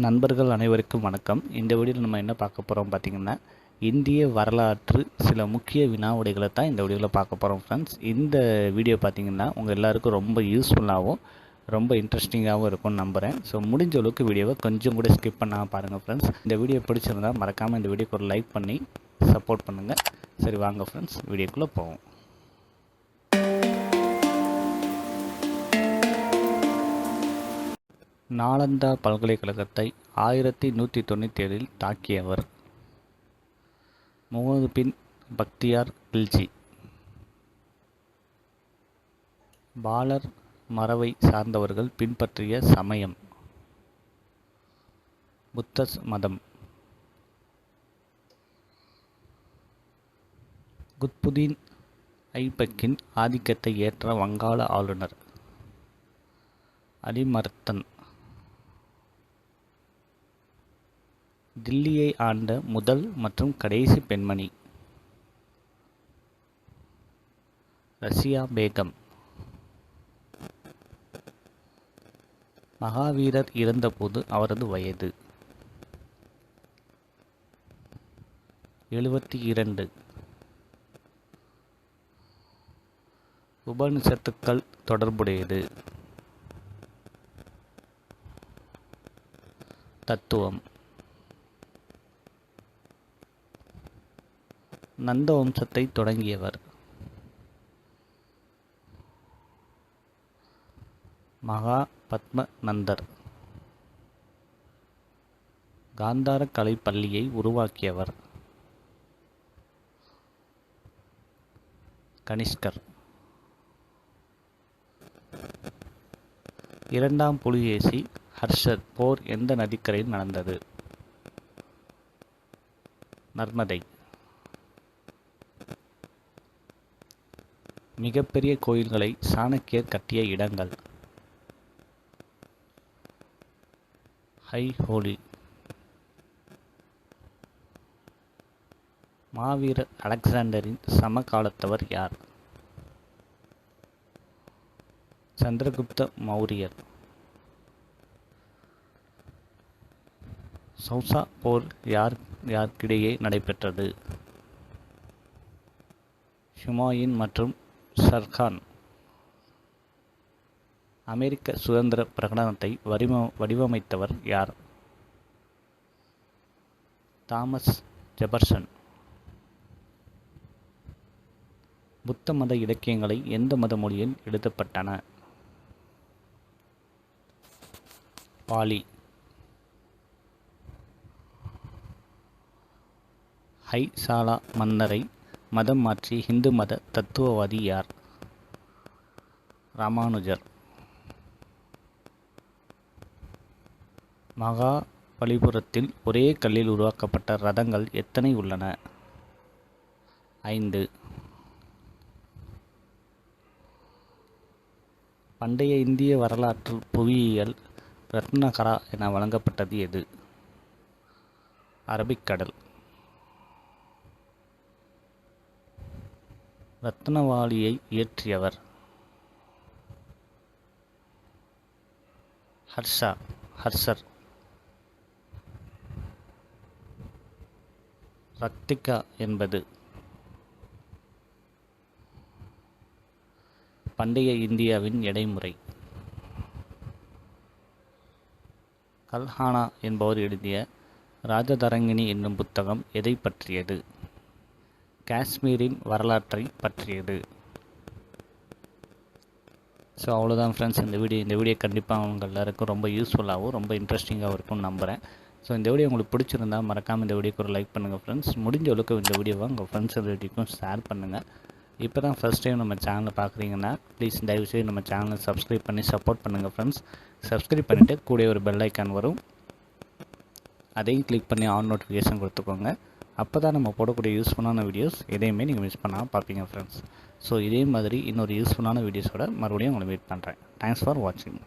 நண்பர்கள் அனைவருக்கும் வணக்கம். இந்த வீடியோவில் நம்ம என்ன பார்க்க போகிறோம் பார்த்திங்கன்னா, இந்திய வரலாற்று சில முக்கிய வினாவிடைகளை தான் இந்த வீடியோவில் பார்க்க போகிறோம் ஃப்ரெண்ட்ஸ். இந்த வீடியோ பார்த்திங்கன்னா உங்கள் எல்லாருக்கும் ரொம்ப யூஸ்ஃபுல்லாகவும் ரொம்ப இன்ட்ரெஸ்டிங்காகவும் இருக்கும்னு நம்புகிறேன். ஸோ முடிஞ்ச அளவுக்கு வீடியோவை கொஞ்சம் கூட ஸ்கிப் பண்ணாமல் பாருங்கள் ஃப்ரெண்ட்ஸ். இந்த வீடியோ பிடிச்சிருந்தால் மறக்காமல் இந்த வீடியோக்கு ஒரு லைக் பண்ணி சப்போர்ட் பண்ணுங்கள். சரி வாங்க ஃப்ரெண்ட்ஸ், வீடியோக்குள்ளே போவோம். நாலந்தா பல்கலைக்கழகத்தை 1197 தாக்கியவர் முகமது பின் பக்தியார் கில்ஜி. பாலர் மரபை சார்ந்தவர்கள் பின்பற்றிய சமயம் புத்த மதம். குத்புதீன் ஐபக்கின் ஆதிக்கத்தை ஏற்ற வங்காள ஆளுநர் அலிமர்தன். தில்லியை ஆண்ட முதல் மற்றும் கடைசி பெண்மணி ரசியா பேகம். மகாவீரர் இறந்தபோது அவரது வயது 72. உபனிஷத்துக்கள் தொடர்புடையது. தத்துவம். நந்த வம்சத்தை தொடங்கியவர் மகா பத்ம நந்தர். காந்தார கலை பள்ளியை உருவாக்கியவர் கனிஷ்கர். இரண்டாம் புலிகேசி ஹர்ஷர் போர் எந்த நதிக்கரையில் நடந்தது? நர்மதை. மிகப்பெரிய கோயில்களை சாணக்கியர் கட்டிய இடங்கள் ஐஹோலி. மாவீரர் அலெக்சாண்டரின் சமகாலத்தவர் யார்? சந்திரகுப்த மௌரியர். சௌசா போர் யாருக்கிடையே நடைபெற்றது? ஹுமாயூன் மற்றும் சர்கான். அமெரிக்க சுதந்திர பிரகடனத்தை வடிவமைத்தவர் யார்? Thomas Jefferson. புத்த மத இலக்கியங்களை எந்த மத மொழியில் எழுதப்பட்டன? பாலி. ஹைசாலா மன்னரை மதம் மாற்றி இந்து மத தத்துவவாதி யார்? ராமானுஜர். மகாபலிபுரத்தில் ஒரே கல்லில் உருவாக்கப்பட்ட ரதங்கள் எத்தனை உள்ளன? 5. பண்டைய இந்திய வரலாற்று புவியியல் ரத்னகரா என வழங்கப்பட்டது எது? அரபிக்கடல். ரத்னவாளியை இயற்றியவர் ஹர்ஷர். ரக்திகா என்பது பண்டைய இந்தியாவின் எடைமுறை. கல்ஹானா என்பவர் எழுதிய ராஜதரங்கிணி என்னும் புத்தகம் எதை பற்றியது? காஷ்மீரின் வரலாற்றை பற்றியது. ஸோ அவ்வளோதான் ஃப்ரெண்ட்ஸ். இந்த வீடியோ கண்டிப்பாக உங்கள் எல்லாருக்கும் ரொம்ப யூஸ்ஃபுல்லாகவும் ரொம்ப இன்ட்ரெஸ்டிங்காகவும் இருக்கும்னு நம்புகிறேன். ஸோ இந்த வீடியோ உங்களுக்கு பிடிச்சிருந்தால் மறக்காமல் இந்த வீடியோக்கு ஒரு லைக் பண்ணுங்கள் ஃப்ரெண்ட்ஸ். முடிஞ்ச அளவுக்கு இந்த வீடியோவை உங்கள் ஃப்ரெண்ட்ஸ் ரிலேட்டிவ்க்கும் ஷேர் பண்ணுங்கள். இப்போ தான் ஃபஸ்ட் டைம் நம்ம சேனலை பார்க்குறீங்கன்னா ப்ளீஸ் தயவுசெய்து நம்ம சேனலை சப்ஸ்கிரைப் பண்ணி சப்போர்ட் பண்ணுங்கள் ஃப்ரெண்ட்ஸ். சப்ஸ்கிரைப் பண்ணிவிட்டு கூட ஒரு பெல் ஐக்கான் வரும், அதையும் கிளிக் பண்ணி ஆன் நோட்டிஃபிகேஷன் கொடுத்துக்கோங்க. அப்போ தான் நம்ம போடக்கூடிய யூஸ்ஃபுல்லான வீடியோஸ் எதையுமே நீங்கள் மிஸ் பண்ணாமல் பார்ப்பீங்க ஃப்ரெண்ட்ஸ். ஸோ இதே மாதிரி இன்னொரு யூஸ்ஃபுல்லான வீடியோஸோட மறுபடியும் உங்களை மீட் பண்ணுறேன். தேங்க்ஸ் ஃபார் வாட்சிங்.